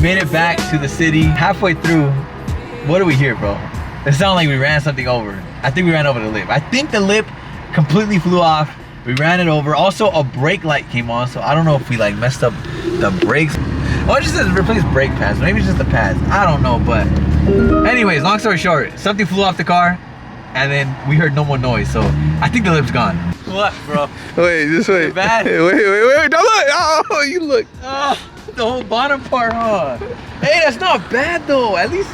made it back to the city. Halfway through, what do we hear, bro? It sounded like we ran something over. I think we ran over the lip. I think the lip completely flew off. We ran it over. Also, a brake light came on, so I don't know if we like messed up the brakes. Oh, it just says replace brake pads. Maybe it's just the pads. I don't know, but anyways, long story short, something flew off the car, and then we heard no more noise. So I think the lip's gone. What, bro? Wait, just wait. Is it bad? Hey, wait, don't look. Oh, you look. Oh, the whole bottom part, huh? Hey, that's not bad though. At least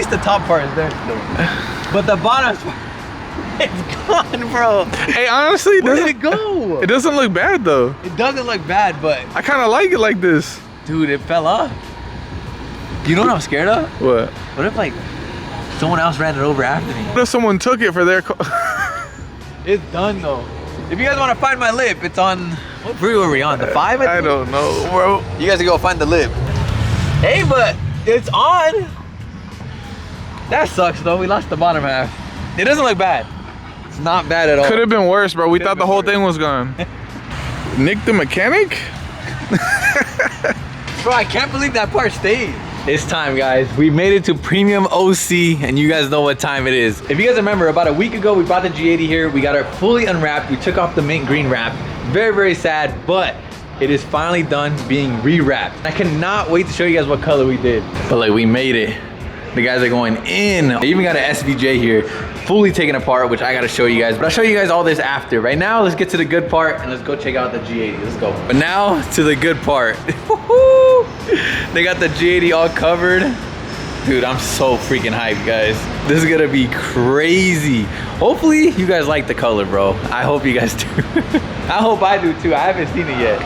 the top part is there still. But the bottom part, it's gone, bro. Hey, honestly, where did it go? It doesn't look bad though. It doesn't look bad, but I kind of like it like this. Dude, it fell off. You know what I'm scared of? What? What if like someone else ran it over after me? What if someone took it for their car? It's done though. If you guys want to find my lip, it's on, what brew were we on? The 5? I don't know, bro. You guys can go find the lip. Hey, but it's on. That sucks though. We lost the bottom half. It doesn't look bad. It's not bad at all. Could have been worse, bro. We thought the whole thing was gone. Nick the mechanic? Bro, I can't believe that part stayed. It's time, guys. We made it to Premium OC, and you guys know what time it is. If you guys remember, about a week ago, we brought the G80 here. We got it fully unwrapped. We took off the mint green wrap. Very, very sad, but it is finally done being re-wrapped. I cannot wait to show you guys what color we did. But like, we made it. The guys are going in. They even got an SVJ here, fully taken apart, which I gotta show you guys. But I'll show you guys all this after. Right now, let's get to the good part and let's go check out the G80. Let's go. But now to the good part. They got the G80 all covered. Dude, I'm so freaking hyped, guys. This is gonna be crazy. Hopefully, you guys like the color, bro. I hope you guys do. I hope I do too. I haven't seen it yet.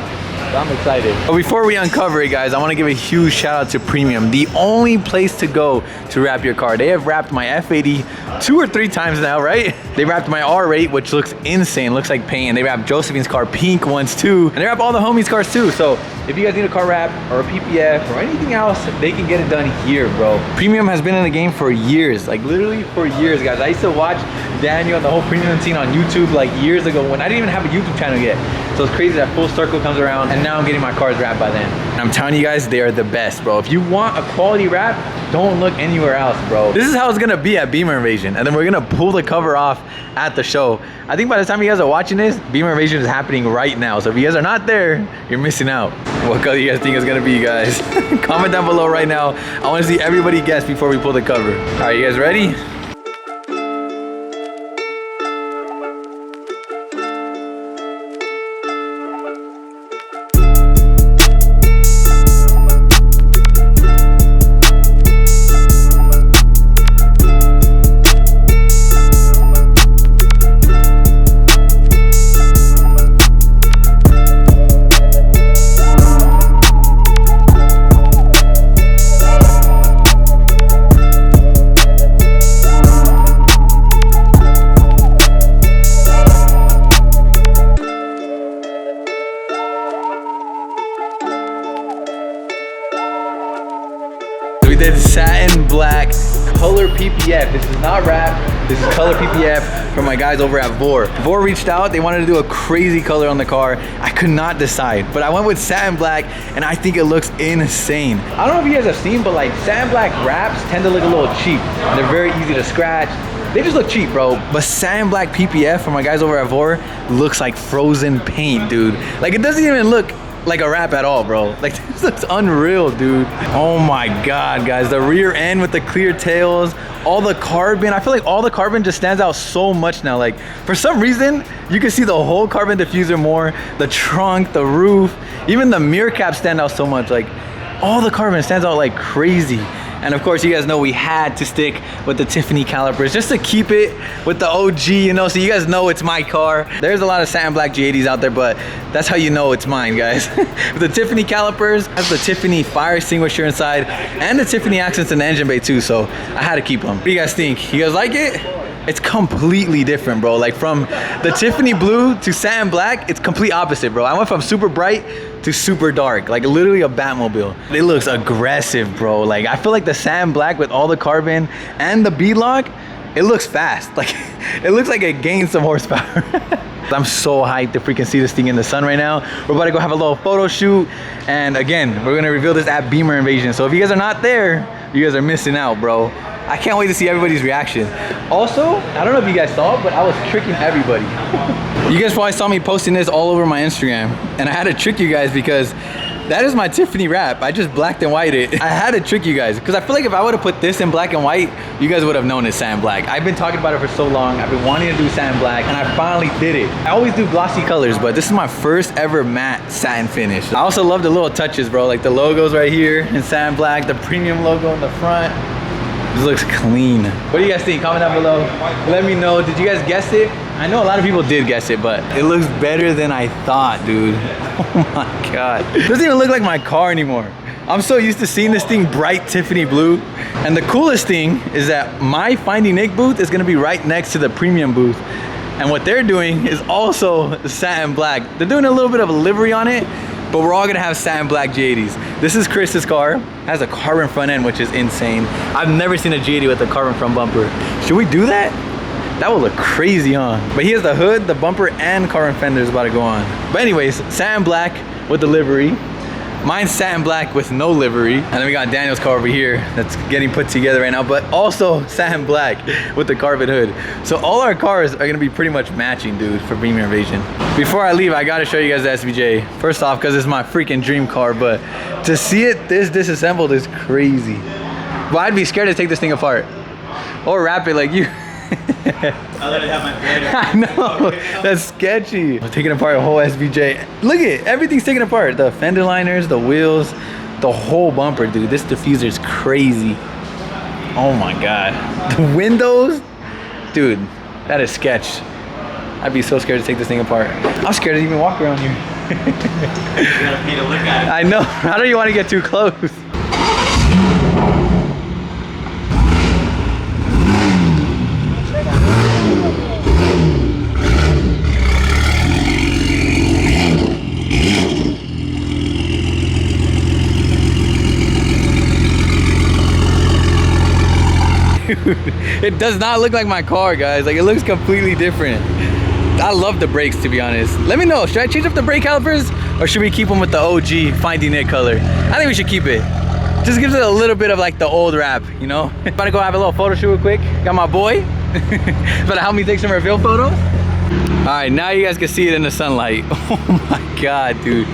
I'm excited. But before we uncover it, guys, I want to give a huge shout out to Premium, the only place to go to wrap your car. They have wrapped my F80 2 or 3 times now, right? They wrapped my R8, which looks insane, looks like paint, and they wrapped Josephine's car pink once too, and they wrap all the homies' cars too. So if you guys need a car wrap or a PPF or anything else, they can get it done here, bro. Premium has been in the game for years, like literally for years, guys. I used to watch Daniel and the whole Premium scene on YouTube like years ago when I didn't even have a YouTube channel yet. So it's crazy that full circle comes around, and now I'm getting my cars wrapped by then. And I'm telling you guys, they are the best, bro. If you want a quality wrap, don't look anywhere else, bro. This is how it's gonna be at Beamer Invasion, and then we're gonna pull the cover off at the show. I think by the time you guys are watching this, Beamer Invasion is happening right now. So if you guys are not there, you're missing out. What color you guys think is gonna be, guys? Comment down below right now. I wanna see everybody guess before we pull the cover. All right, you guys ready? We did satin black color PPF. This is not wrap, this is color PPF from my guys over at Vor. Vor reached out, they wanted to do a crazy color on the car. I could not decide, but I went with satin black and I think it looks insane. I don't know if you guys have seen, but like satin black wraps tend to look a little cheap. They're very easy to scratch. They just look cheap, bro. But satin black PPF from my guys over at Vor looks like frozen paint, dude. Like it doesn't even look like a wrap at all, bro. Like this looks unreal, dude. Oh my god, guys, the rear end with the clear tails, all the carbon. I feel like all the carbon just stands out so much now. Like for some reason you can see the whole carbon diffuser more, the trunk, the roof, even the mirror cap stand out so much. Like all the carbon stands out like crazy. And of course, you guys know we had to stick with the Tiffany calipers just to keep it with the OG, you know, so you guys know it's my car. There's a lot of satin black G80s out there, but that's how you know it's mine, guys. With the Tiffany calipers, has the Tiffany fire extinguisher inside, and the Tiffany accents in the engine bay too, so I had to keep them. What do you guys think? You guys like it? It's completely different, bro. Like from the Tiffany blue to satin black, it's complete opposite, bro. I went from super bright to super dark, like literally a Batmobile. It looks aggressive, bro. Like I feel like the satin black with all the carbon and the beadlock, it looks fast. Like it looks like it gained some horsepower. I'm so hyped to freaking see this thing in the sun right now. We're about to go have a little photo shoot. And again, we're gonna reveal this at Beamer Invasion. So if you guys are not there, you guys are missing out, bro. I can't wait to see everybody's reaction. Also, I don't know if you guys saw, but I was tricking everybody. You guys probably saw me posting this all over my Instagram. And I had to trick you guys because that is my Tiffany wrap. I just blacked and white it. I had to trick you guys because I feel like if I would have put this in black and white, you guys would have known it's satin black. I've been talking about it for so long. I've been wanting to do satin black and I finally did it. I always do glossy colors, but this is my first ever matte satin finish. I also love the little touches, bro. Like the logos right here in satin black, the premium logo in the front. This looks clean. What do you guys think? Comment down below. Let me know. Did you guys guess it? I know a lot of people did guess it, but it looks better than I thought, dude. Oh my God. It doesn't even look like my car anymore. I'm so used to seeing this thing bright Tiffany blue. And the coolest thing is that my Finding Nick booth is gonna be right next to the premium booth. And what they're doing is also satin black. They're doing a little bit of a livery on it, but we're all gonna have satin black G80s. This is Chris's car. It has a carbon front end, which is insane. I've never seen a G80 with a carbon front bumper. Should we do that? That would look crazy on. But he has the hood, the bumper, and carbon fenders about to go on. But anyways, satin black with the livery. Mine's satin black with no livery. And then we got Daniel's car over here that's getting put together right now, but also satin black with the carbon hood. So all our cars are gonna be pretty much matching, dude, for Beamer Invasion. Before I leave, I gotta show you guys the SVJ. First off, because it's my freaking dream car, but to see it this disassembled is crazy. But I'd be scared to take this thing apart. Or wrap it like you. I literally have my favorite. I know, that's sketchy. I'm taking apart a whole SVJ. Look at it, everything's taken apart. The fender liners, the wheels, the whole bumper, dude. This diffuser is crazy. Oh my God. The windows, dude, that is sketch. I'd be so scared to take this thing apart. I'm scared to even walk around here. You gotta pay to look at it. I know, how do you want to get too close? It does not look like my car, guys. Like, it looks completely different. I love the brakes, to be honest. Let me know, should I change up the brake calipers or should we keep them with the OG Finding Nick color? I think we should keep it. Just gives it a little bit of like the old wrap, you know? About to go have a little photo shoot real quick. Got my boy. About to help me take some reveal photos. All right, now you guys can see it in the sunlight. Oh my God, dude.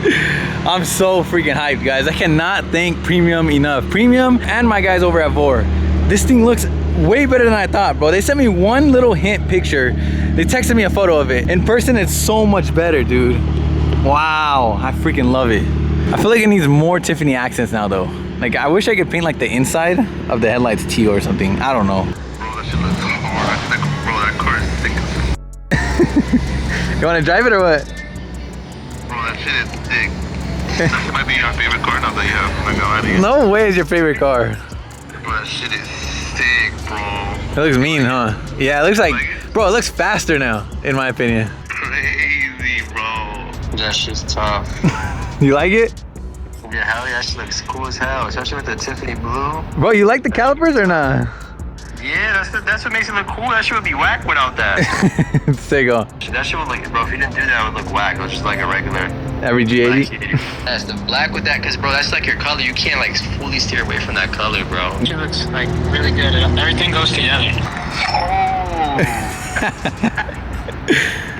I'm so freaking hyped, guys. I cannot thank Premium enough. Premium and my guys over at Vor. This thing looks way better than I thought, bro. They sent me one little hint picture. They texted me a photo of it. In person, it's so much better, dude. Wow, I freaking love it. I feel like it needs more Tiffany accents now, though. Like, I wish I could paint like the inside of the headlights teal or something. I don't know. Bro, that shit looks hard. I think, bro, that car is sick. You want to drive it or what? Bro, that shit is sick. That might be your favorite car now that you have. I'm not gonna lie to you. No way is your favorite car. Bro, that shit is sick, bro. It looks mean, huh? Yeah, it looks like, bro, it looks faster now, in my opinion. Crazy, bro. That shit's tough. You like it? Yeah, hell yeah, that shit looks cool as hell, especially with the Tiffany blue. Bro, you like the calipers or not? Yeah, that's what makes it look cool. That shit would be whack without that. Sick, huh? That shit would look, bro, if you didn't do that, it would look whack. It was just like a regular Every G80? That's the black with that, because, bro, that's like your color. You can't, like, fully steer away from that color, bro. It looks, like, really good. Everything goes together. Oh.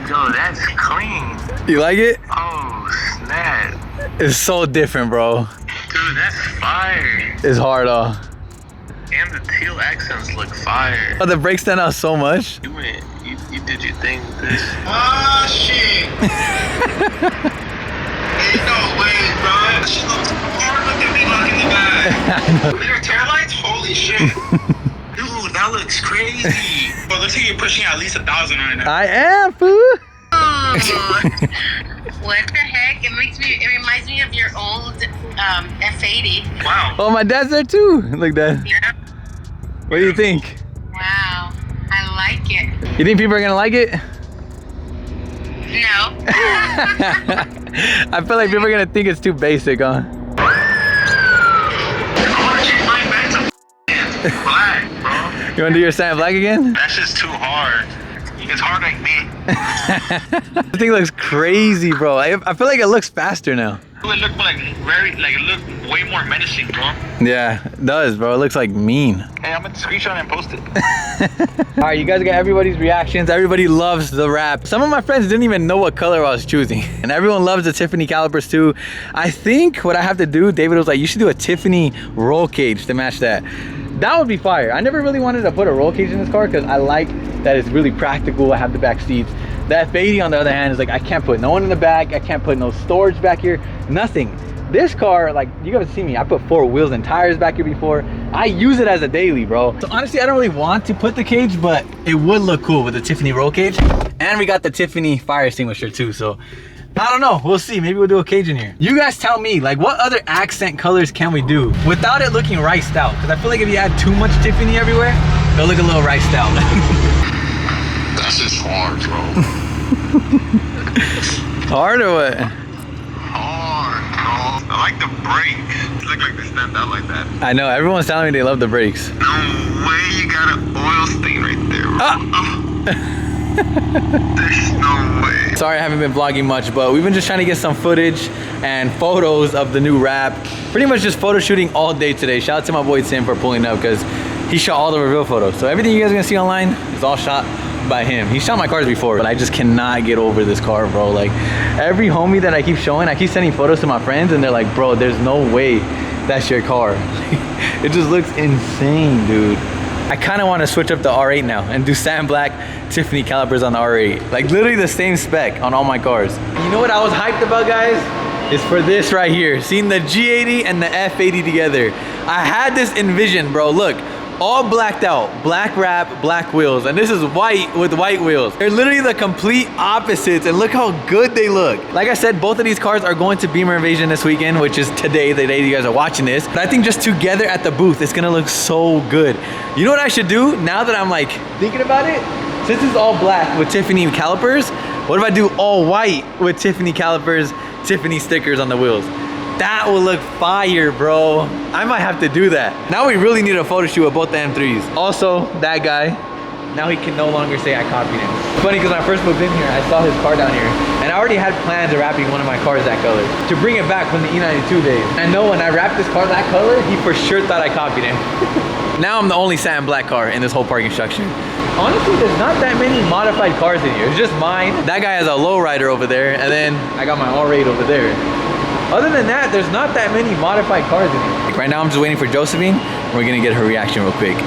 Yo, that's clean. You like it? Oh, snap. It's so different, bro. Dude, that's fire. It's hard, And the teal accents look fire. Oh, the brakes stand out so much. You went, you did your thing with this. Oh, shit. Ain't no way, bro. That shit looks hard. Look at me knocking the back. Your taillights? Holy shit. Dude, that looks crazy. Well, looks like you're pushing at least 1,000 right now. I am, fool. What the heck? It reminds me of your old F80. Wow. Oh, my dad's there too. Look at that. Yeah. What do you think? Wow. I like it. You think people are gonna like it? No. I feel like people are gonna think it's too basic, huh? Black, bro. You wanna do your satin black again? That's just too hard. It's hard like me. This thing looks crazy, bro. I feel like it looks faster now. It looked like it looked way more menacing, bro. Yeah, it does, bro. It looks like mean. Hey, I'm gonna screenshot and post it. All right, you guys got everybody's reactions. Everybody loves the wrap. Some of my friends didn't even know what color I was choosing. And everyone loves the Tiffany calipers too. I think what I have to do, David was like, you should do a Tiffany roll cage to match that. That would be fire. I never really wanted to put a roll cage in this car because I like that it's really practical. I have the back seats. The F80 on the other hand is like, I can't put no one in the back. I can't put no storage back here, nothing. This car, like, you guys see me, I put 4 wheels and tires back here before. I use it as a daily, bro. So honestly, I don't really want to put the cage, but it would look cool with the Tiffany roll cage. And we got the Tiffany fire extinguisher too, so I don't know, we'll see. Maybe we'll do a cage in here. You guys tell me, like, what other accent colors can we do without it looking riced out? Because I feel like if you add too much Tiffany everywhere, it'll look a little riced out. That's just hard, bro. Hard or what? Hard, bro. I like the brakes. They look like they stand out like that. I know, everyone's telling me they love the brakes. No way you got an oil stain right there, bro. There's no way. Sorry I haven't been vlogging much, but we've been just trying to get some footage and photos of the new wrap. Pretty much just photo shooting all day today. Shout out to my boy Tim for pulling up because he shot all the reveal photos. So everything you guys are gonna see online is all shot by him. He shot my cars before, but I just cannot get over this car, bro. Like, every homie that I keep showing, I keep sending photos to my friends and they're like, bro, there's no way that's your car. It just looks insane, dude. I kind of want to switch up the R8 now and do sand black Tiffany calipers on the R8. Like, literally the same spec on all my cars. You know what I was hyped about, guys? Is for this right here. Seeing the G80 and the F80 together. I had this envision, bro. Look. All blacked out, black wrap, black wheels, and this is white with white wheels. They're literally the complete opposites, and look how good they look. Like I said, both of these cars are going to Beamer Invasion this weekend, which is today, the day you guys are watching this. But I think just together at the booth, it's gonna look so good. You know what I should do now that I'm like thinking about it? Since it's all black with Tiffany calipers, what if I do all white with Tiffany calipers, Tiffany stickers on the wheels? That will look fire, bro. I might have to do that. Now we really need a photo shoot of both the M3s. Also, that guy, now he can no longer say I copied him. It's funny because when I first moved in here, I saw his car down here, and I already had plans of wrapping one of my cars that color to bring it back from the E92 days. I know when I wrapped this car that color, he for sure thought I copied him. Now I'm the only satin black car in this whole parking structure. Honestly, there's not that many modified cars in here. It's just mine. That guy has a lowrider over there, and then I got my R8 over there. Other than that, there's not that many modified cars in here. Right now, I'm just waiting for Josephine. We're gonna get her reaction real quick.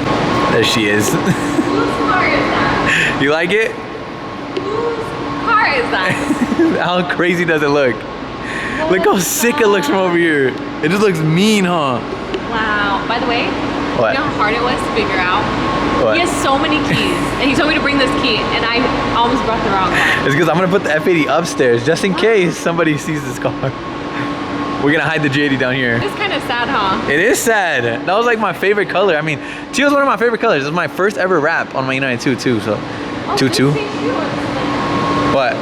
There she is. Whose car is that? You like it? Whose car is that? How crazy does it look? Look how sick it looks from over here. It just looks mean, huh? Wow. By the way, What? you know how hard it was to figure out? What? He has so many keys, and he told me to bring this key, and I almost brought the wrong one. It's because I'm gonna put the F80 upstairs just in case somebody sees this car. We're gonna hide the G80 down here. It's kind of sad, huh? It is sad. That was like my favorite color. I mean, teal's one of my favorite colors. This is my first ever wrap on my E92 too, so. Oh, 2-2. this thing too is- What?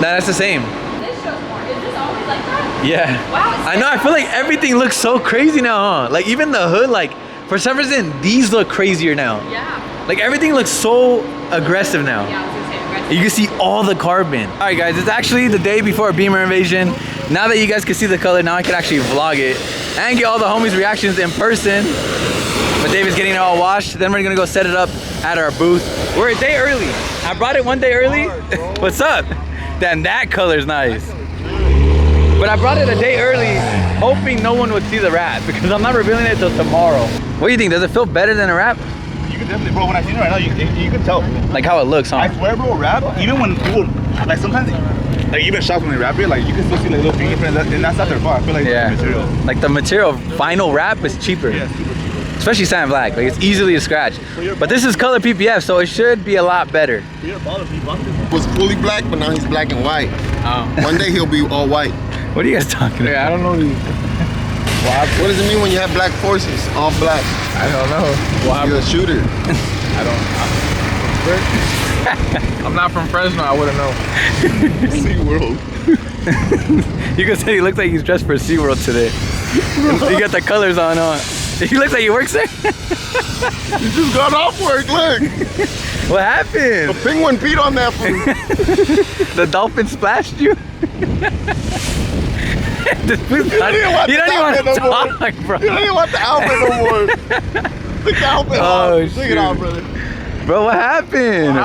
Nah, that's the same. This shows more. Is this always like that? Yeah. Wow, it's I know, I feel like everything looks so crazy now, huh? Like even the hood, like for some reason, these look crazier now. Yeah. Like everything looks so aggressive now. Yeah, I was gonna say aggressive. You can see all the carbon. All right, guys, it's actually the day before Beamer Invasion. Now that you guys can see the color, now I can actually vlog it and get all the homies' reactions in person. But David's getting it all washed. Then we're gonna go set it up at our booth. We're a day early. I brought it one day early. What's up? Then that color's nice. But I brought it a day early, hoping no one would see the wrap because I'm not revealing it till tomorrow. What do you think? Does it feel better than a wrap? You can definitely, bro, when I see it right now, you can tell. Like how it looks, huh? I swear, bro, rap, even when people, like sometimes, like even shops when they wrap it, like you can still see like little fingerprints, and that's not their fault. I feel like Yeah. the material. Like the material vinyl wrap is cheaper. Yeah, super cheap. Especially satin black, like it's easily a scratch. But this is color PPF, so it should be a lot better. Was fully black, but now he's black and white. Oh. One day he'll be all white. What are you guys talking about? I don't know. What does it mean when you have black forces, all black? I don't know. You're a shooter. I'm not from Fresno, I wouldn't know. SeaWorld. You can say he looks like he's dressed for SeaWorld today. You got the colors on, huh? He looks like he works there. You just got off work, look. What happened? The penguin peed on that food. The dolphin splashed you? This food's not, you don't even want to talk, bro. You don't even want the outfit no more. Look the outfit off. Take it off, brother. Bro, what happened?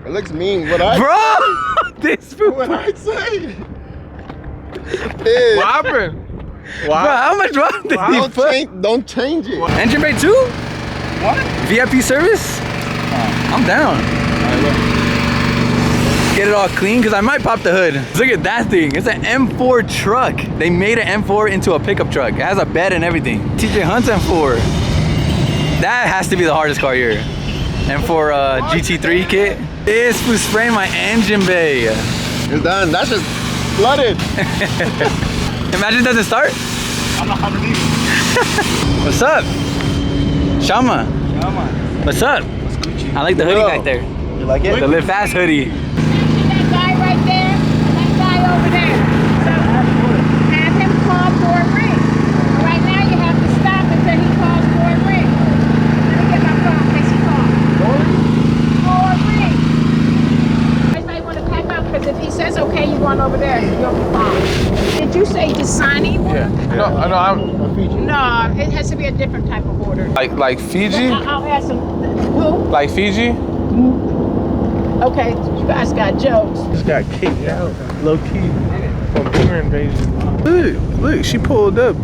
It looks mean, but I... Bro! This food... What I say? What happened? Bro, how much wrong did he put? Don't change it. Engine bay too? What? VIP service? I'm down. Get it all clean, because I might pop the hood. Look at that thing. It's an M4 truck. They made an M4 into a pickup truck. It has a bed and everything. TJ Hunt's M4. That has to be the hardest car here. M4 GT3 kit. This was spraying my engine bay. It's done. That's just flooded. Imagine it doesn't start. I'm not underneath. What's up? Shama. What's up? I like the hoodie back there. You like it? The Live Fast hoodie. That guy right there, and that guy over there. So have him call for a ring. Right now you have to stop until he calls for a ring. Let me get my phone in case he calls. For a ring. You might want to pack up because if he says okay, you're going over there, you'll be fine. Did you say Dasani? Yeah. No, I'm No, it has to be a different type of order. like Fiji? I'll ask him. Who? Like Fiji? Okay, you guys got jokes. Just got kicked out, low key, from boomer invasion. Look, she pulled up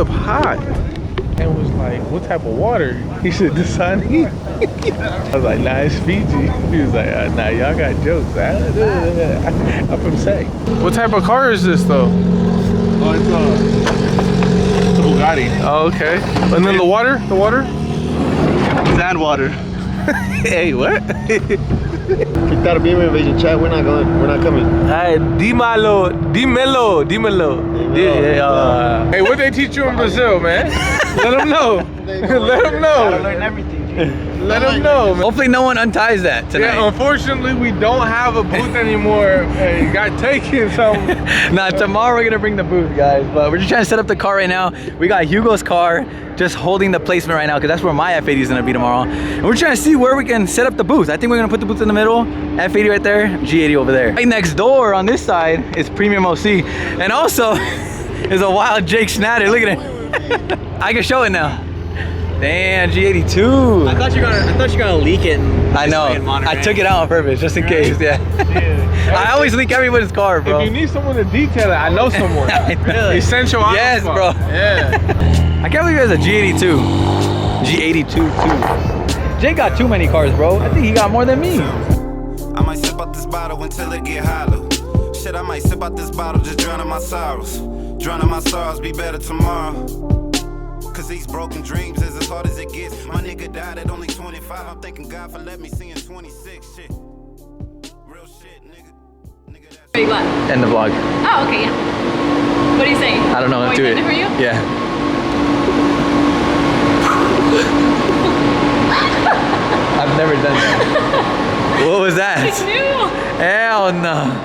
hot and was like, what type of water? He said, Dasani. I was like, nah, it's Fiji. He was like, nah, y'all got jokes. I'm from Sac. What type of car is this though? Oh, it's a Bugatti. Oh, okay. And then the water? Sand water. Hey, what? Kicked out of Beamer Invasion chat. We're not coming. Dímelo. Yeah. Hey, what they teach you in Brazil, man? Let them know. Let them know. Learn everything. Let them know, man. Hopefully no one unties that tonight. Yeah, unfortunately, we don't have a booth anymore. It got taken, so... Nah, tomorrow we're gonna bring the booth, guys. But we're just trying to set up the car right now. We got Hugo's car just holding the placement right now because that's where my F80 is gonna be tomorrow. And we're trying to see where we can set up the booth. I think we're gonna put the booth in the middle, F80 right there, G80 over there. Right next door on this side is Premium OC. And also, is a wild Jake Schnatter. Look at it. I can show it now. Damn, G82. I thought you were gonna leak it. I know. I took it out on purpose just in case. Yeah. I always leak everybody's car, bro. If you need someone to detail it, I know someone. Really? Essential auto Yes, spot. bro. Yeah. I can't believe there's a G82. G82 too. Jay got too many cars, bro. I think he got more than me. I might sip out this bottle until it get hollow. Shit, I might sip out this bottle, just drowning my sorrows. Drowning my sorrows, be better tomorrow. Cause these broken dreams is as hard as it gets. My nigga died at only 25. I'm thanking God for letting me see in 26. Shit. Real shit, nigga. Where you at? End the vlog. Oh, okay, yeah. What are you saying? I don't know. Oh, Do it. For you? Yeah. I've never done that. What was that? It's new. Hell no.